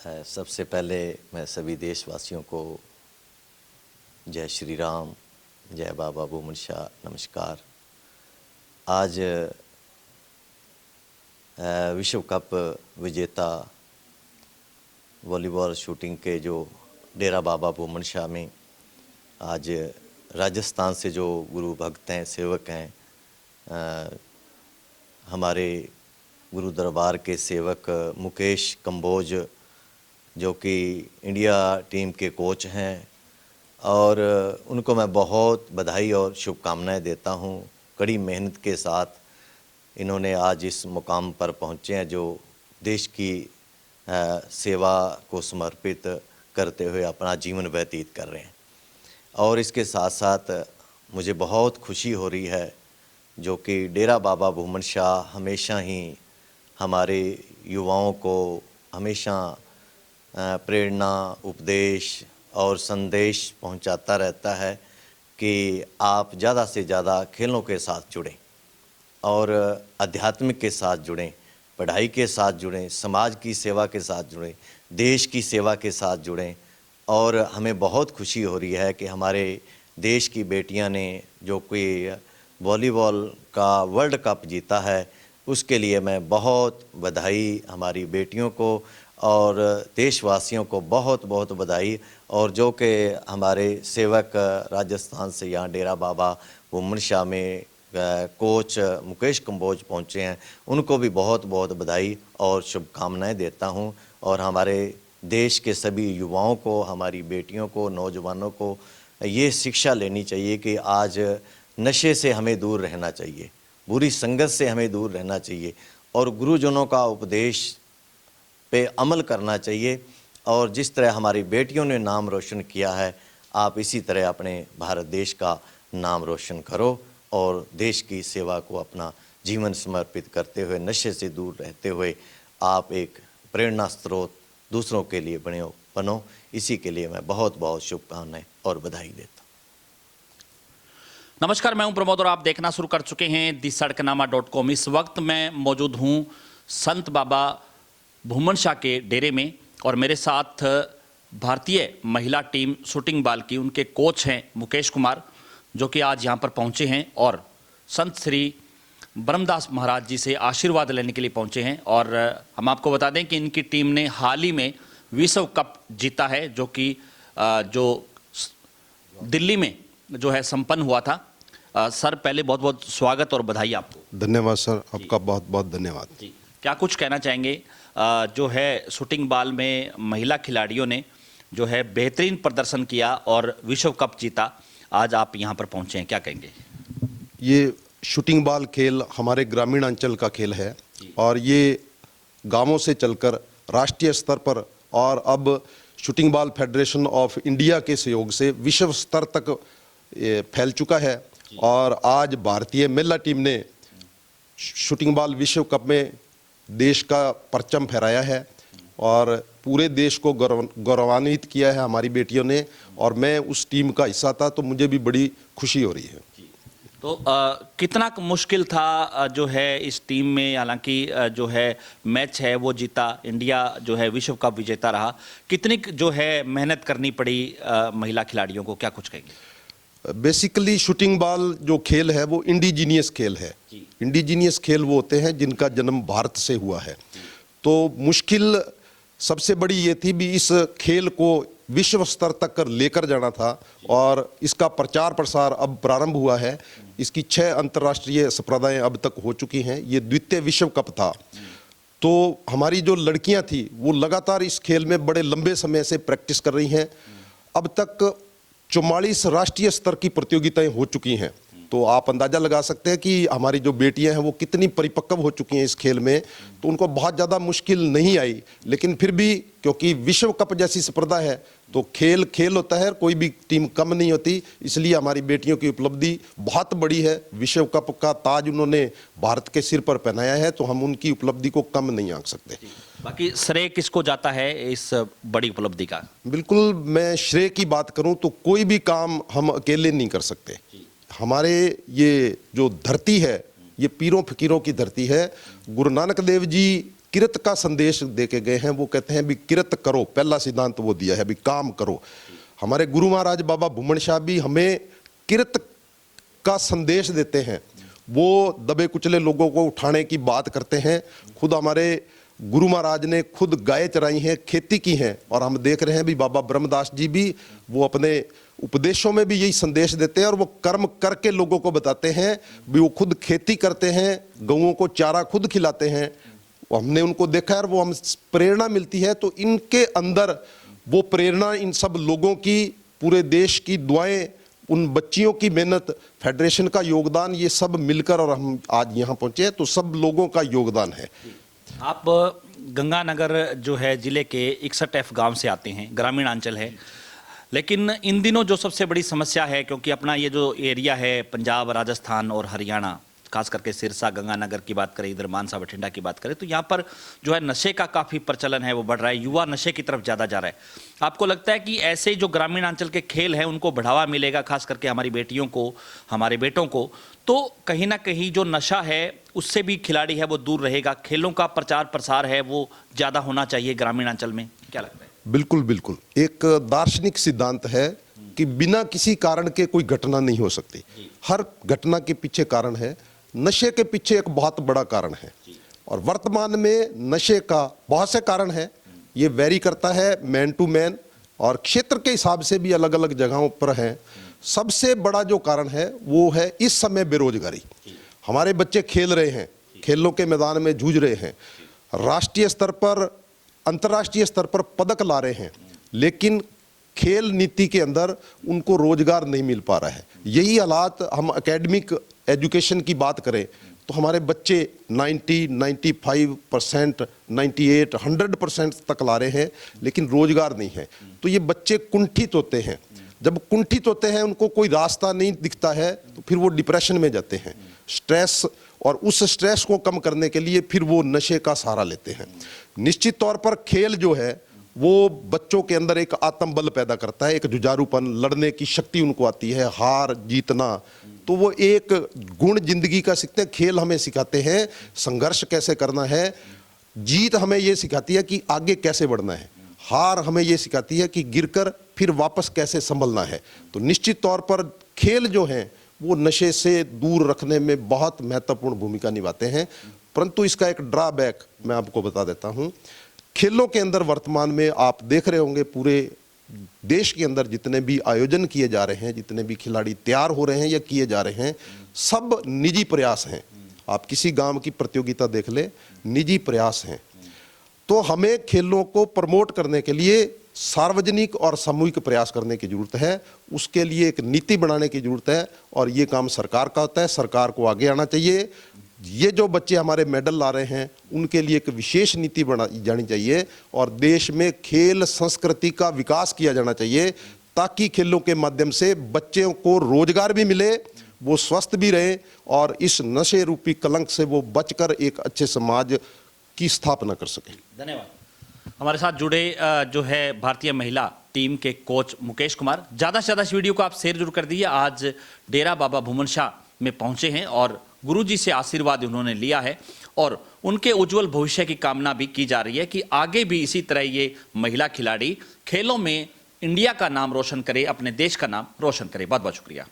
सबसे पहले मैं सभी देशवासियों को जय श्री राम, जय बाबा बूमन शाह, नमस्कार। आज विश्व कप विजेता वॉलीबॉल शूटिंग के जो डेरा बाबा बूमन शाह में आज राजस्थान से जो गुरु भक्त हैं, सेवक हैं, हमारे गुरु दरबार के सेवक मुकेश कंबोज जो कि इंडिया टीम के कोच हैं, और उनको मैं बहुत बधाई और शुभकामनाएं देता हूं। कड़ी मेहनत के साथ इन्होंने आज इस मुकाम पर पहुंचे हैं जो देश की सेवा को समर्पित करते हुए अपना जीवन व्यतीत कर रहे हैं। और इसके साथ साथ मुझे बहुत खुशी हो रही है जो कि डेरा बाबा बूमन शाह हमेशा ही हमारे युवाओं को हमेशा प्रेरणा, उपदेश और संदेश पहुंचाता रहता है कि आप ज़्यादा से ज़्यादा खेलों के साथ जुड़ें और आध्यात्मिक के साथ जुड़ें, पढ़ाई के साथ जुड़ें, समाज की सेवा के साथ जुड़ें, देश की सेवा के साथ जुड़ें। और हमें बहुत खुशी हो रही है कि हमारे देश की बेटियां ने जो कोई वॉलीबॉल का वर्ल्ड कप जीता है, उसके लिए मैं बहुत बधाई हमारी बेटियों को और देशवासियों को बहुत बहुत बधाई। और जो कि हमारे सेवक राजस्थान से यहाँ डेरा बाबा बूमन शाह में कोच मुकेश कंबोज पहुँचे हैं, उनको भी बहुत बहुत बधाई और शुभकामनाएं देता हूँ। और हमारे देश के सभी युवाओं को, हमारी बेटियों को, नौजवानों को ये शिक्षा लेनी चाहिए कि आज नशे से हमें दूर रहना चाहिए, बुरी संगत से हमें दूर रहना चाहिए और गुरुजनों का उपदेश पे अमल करना चाहिए। और जिस तरह हमारी बेटियों ने नाम रोशन किया है, आप इसी तरह अपने भारत देश का नाम रोशन करो और देश की सेवा को अपना जीवन समर्पित करते हुए, नशे से दूर रहते हुए आप एक प्रेरणा स्रोत दूसरों के लिए बनो। इसी के लिए मैं बहुत बहुत शुभकामनाएं और बधाई देता हूँ। नमस्कार, मैं हूं प्रमोद और आप देखना शुरू कर चुके हैं दी-सड़कनामा.com। इस वक्त मैं मौजूद हूं संत बाबा बूमन शाह के डेरे में और मेरे साथ भारतीय महिला टीम शूटिंग बाल की उनके कोच हैं मुकेश कुमार, जो कि आज यहां पर पहुंचे हैं और संत श्री ब्रह्मदास महाराज जी से आशीर्वाद लेने के लिए पहुंचे हैं। और हम आपको बता दें कि इनकी टीम ने हाल ही में विश्व कप जीता है, जो कि जो दिल्ली में जो है संपन्न हुआ था। सर, पहले बहुत बहुत स्वागत और बधाई आपको। धन्यवाद सर, आपका बहुत बहुत धन्यवाद जी। क्या कुछ कहना चाहेंगे, जो है शूटिंग बाल में महिला खिलाड़ियों ने जो है बेहतरीन प्रदर्शन किया और विश्व कप जीता, आज आप यहाँ पर पहुँचे हैं, क्या कहेंगे? ये शूटिंग बाल खेल हमारे ग्रामीण अंचल का खेल है और ये गांवों से चलकर राष्ट्रीय स्तर पर और अब शूटिंग बाल फेडरेशन ऑफ इंडिया के सहयोग से विश्व स्तर तक फैल चुका है। और आज भारतीय महिला टीम ने शूटिंग बाल विश्व कप में देश का परचम फहराया है और पूरे देश को गौरवान्वित किया है हमारी बेटियों ने, और मैं उस टीम का हिस्सा था, तो मुझे भी बड़ी खुशी हो रही है। तो कितना मुश्किल था जो है इस टीम में, हालांकि जो है मैच है वो जीता, इंडिया जो है विश्व कप विजेता रहा, कितनी जो है मेहनत करनी पड़ी महिला खिलाड़ियों को, क्या कुछ कहेंगे? बेसिकली शूटिंग बाल जो खेल है वो इंडिजीनियस खेल है। इंडिजीनियस खेल वो होते हैं जिनका जन्म भारत से हुआ है। तो मुश्किल सबसे बड़ी ये थी भी इस खेल को विश्व स्तर तक लेकर जाना था और इसका प्रचार प्रसार अब प्रारंभ हुआ है। इसकी 6 अंतर्राष्ट्रीय स्पर्धाएं अब तक हो चुकी हैं। ये द्वितीय विश्व कप था। तो हमारी जो लड़कियां थी वो लगातार इस खेल में बड़े लंबे समय से प्रैक्टिस कर रही हैं। अब तक 44 राष्ट्रीय स्तर की प्रतियोगिताएं हो चुकी हैं। तो आप अंदाजा लगा सकते हैं कि हमारी जो बेटियां हैं वो कितनी परिपक्व हो चुकी हैं इस खेल में। तो उनको बहुत ज़्यादा मुश्किल नहीं आई, लेकिन फिर भी क्योंकि विश्व कप जैसी स्पर्धा है तो खेल खेल होता है, कोई भी टीम कम नहीं होती, इसलिए हमारी बेटियों की उपलब्धि बहुत बड़ी है। विश्व कप का ताज उन्होंने भारत के सिर पर पहनाया है, तो हम उनकी उपलब्धि को कम नहीं आंक सकते। बाकी श्रेय किसको जाता है इस बड़ी उपलब्धि का? बिल्कुल, मैं श्रेय की बात करूं तो कोई भी काम हम अकेले नहीं कर सकते। हमारे ये जो धरती है ये पीरों फकीरों की धरती है। गुरु नानक देव जी किरत का संदेश देके गए हैं। वो कहते हैं भी किरत करो, पहला सिद्धांत वो दिया है भी काम करो। हमारे गुरु महाराज बाबा भूमन शाह भी हमें किरत का संदेश देते हैं। वो दबे कुचले लोगों को उठाने की बात करते हैं। खुद हमारे गुरु महाराज ने खुद गाय चराई हैं, खेती की हैं, और हम देख रहे हैं भी बाबा ब्रह्मदास जी भी वो अपने उपदेशों में भी यही संदेश देते हैं, और वो कर्म करके लोगों को बताते हैं भी वो खुद खेती करते हैं, गऊओं को चारा खुद खिलाते हैं। हमने उनको देखा है और वो हम प्रेरणा मिलती है। तो इनके अंदर वो प्रेरणा, इन सब लोगों की, पूरे देश की दुआएं, उन बच्चियों की मेहनत, फेडरेशन का योगदान, ये सब मिलकर और हम आज यहाँ पहुंचे। तो सब लोगों का योगदान है। आप गंगानगर जो है जिले के 61F गांव से आते हैं, ग्रामीण अंचल है, लेकिन इन दिनों जो सबसे बड़ी समस्या है, क्योंकि अपना ये जो एरिया है पंजाब, राजस्थान और हरियाणा, खास करके सिरसा, गंगानगर की बात करें, इधर मानसा बठिंडा की बात करें, तो यहाँ पर जो है नशे का काफ़ी प्रचलन है, वो बढ़ रहा है, युवा नशे की तरफ ज़्यादा जा रहा है। आपको लगता है कि ऐसे जो ग्रामीण अंचल के खेल हैं उनको बढ़ावा मिलेगा, खास करके हमारी बेटियों को, हमारे बेटों को, तो कहीं ना कहीं जो नशा है उससे भी खिलाड़ी है वो दूर रहेगा, खेलों का प्रचार प्रसार है वो ज़्यादा होना चाहिए ग्रामीण अंचल में, क्या लगता है? बिल्कुल बिल्कुल, एक दार्शनिक सिद्धांत है कि बिना किसी कारण के कोई घटना नहीं हो सकती। हर घटना के पीछे कारण है। नशे के पीछे एक बहुत बड़ा कारण है, और वर्तमान में नशे का बहुत से कारण है। ये वेरी करता है मैन टू मैन, और क्षेत्र के हिसाब से भी अलग अलग जगहों पर है। सबसे बड़ा जो कारण है वो है इस समय बेरोजगारी। हमारे बच्चे खेल रहे हैं, खेलों के मैदान में जूझ रहे हैं, राष्ट्रीय स्तर पर, अंतर्राष्ट्रीय स्तर पर पदक ला रहे हैं, लेकिन खेल नीति के अंदर उनको रोजगार नहीं मिल पा रहा है। यही हालात हम एकेडमिक एजुकेशन की बात करें तो हमारे बच्चे 90, 95%, 98, 100% तक ला रहे हैं, लेकिन रोजगार नहीं है। तो ये बच्चे कुंठित होते हैं। जब कुंठित होते हैं, उनको कोई रास्ता नहीं दिखता है, तो फिर वो डिप्रेशन में जाते हैं, स्ट्रेस, और उस स्ट्रेस को कम करने के लिए फिर वो नशे का सहारा लेते हैं। निश्चित तौर पर खेल जो है वो बच्चों के अंदर एक आत्मबल पैदा करता है, एक जुझारूपन, लड़ने की शक्ति उनको आती है, हार जीतना, तो वो एक गुण जिंदगी का सीखते हैं। खेल हमें सिखाते हैं संघर्ष कैसे करना है, जीत हमें ये सिखाती है कि आगे कैसे बढ़ना है, हार हमें ये सिखाती है कि गिरकर फिर वापस कैसे संभलना है। तो निश्चित तौर पर खेल जो हैं वो नशे से दूर रखने में बहुत महत्वपूर्ण भूमिका निभाते हैं। परंतु इसका एक ड्रॉबैक मैं आपको बता देता हूँ। खेलों के अंदर वर्तमान में आप देख रहे होंगे पूरे देश के अंदर जितने भी आयोजन किए जा रहे हैं, जितने भी खिलाड़ी तैयार हो रहे हैं या किए जा रहे हैं, सब निजी प्रयास हैं। आप किसी गांव की प्रतियोगिता देख ले, निजी प्रयास हैं। तो हमें खेलों को प्रमोट करने के लिए सार्वजनिक और सामूहिक प्रयास करने की जरूरत है। उसके लिए एक नीति बनाने की जरूरत है, और ये काम सरकार का होता है। सरकार को आगे आना चाहिए। ये जो बच्चे हमारे मेडल ला रहे हैं उनके लिए एक विशेष नीति बनाई जानी चाहिए, और देश में खेल संस्कृति का विकास किया जाना चाहिए, ताकि खेलों के माध्यम से बच्चों को रोजगार भी मिले, वो स्वस्थ भी रहें, और इस नशे रूपी कलंक से वो बचकर एक अच्छे समाज की स्थापना कर सकें। धन्यवाद। हमारे साथ जुड़े जो है भारतीय महिला टीम के कोच मुकेश कुमार। ज़्यादा से ज़्यादा इस वीडियो को आप शेयर जरूर कर दीजिए। आज डेरा बाबा भूमन शाह में पहुंचे हैं और गुरुजी से आशीर्वाद उन्होंने लिया है, और उनके उज्जवल भविष्य की कामना भी की जा रही है कि आगे भी इसी तरह ये महिला खिलाड़ी खेलों में इंडिया का नाम रोशन करे, अपने देश का नाम रोशन करे। बहुत बहुत शुक्रिया।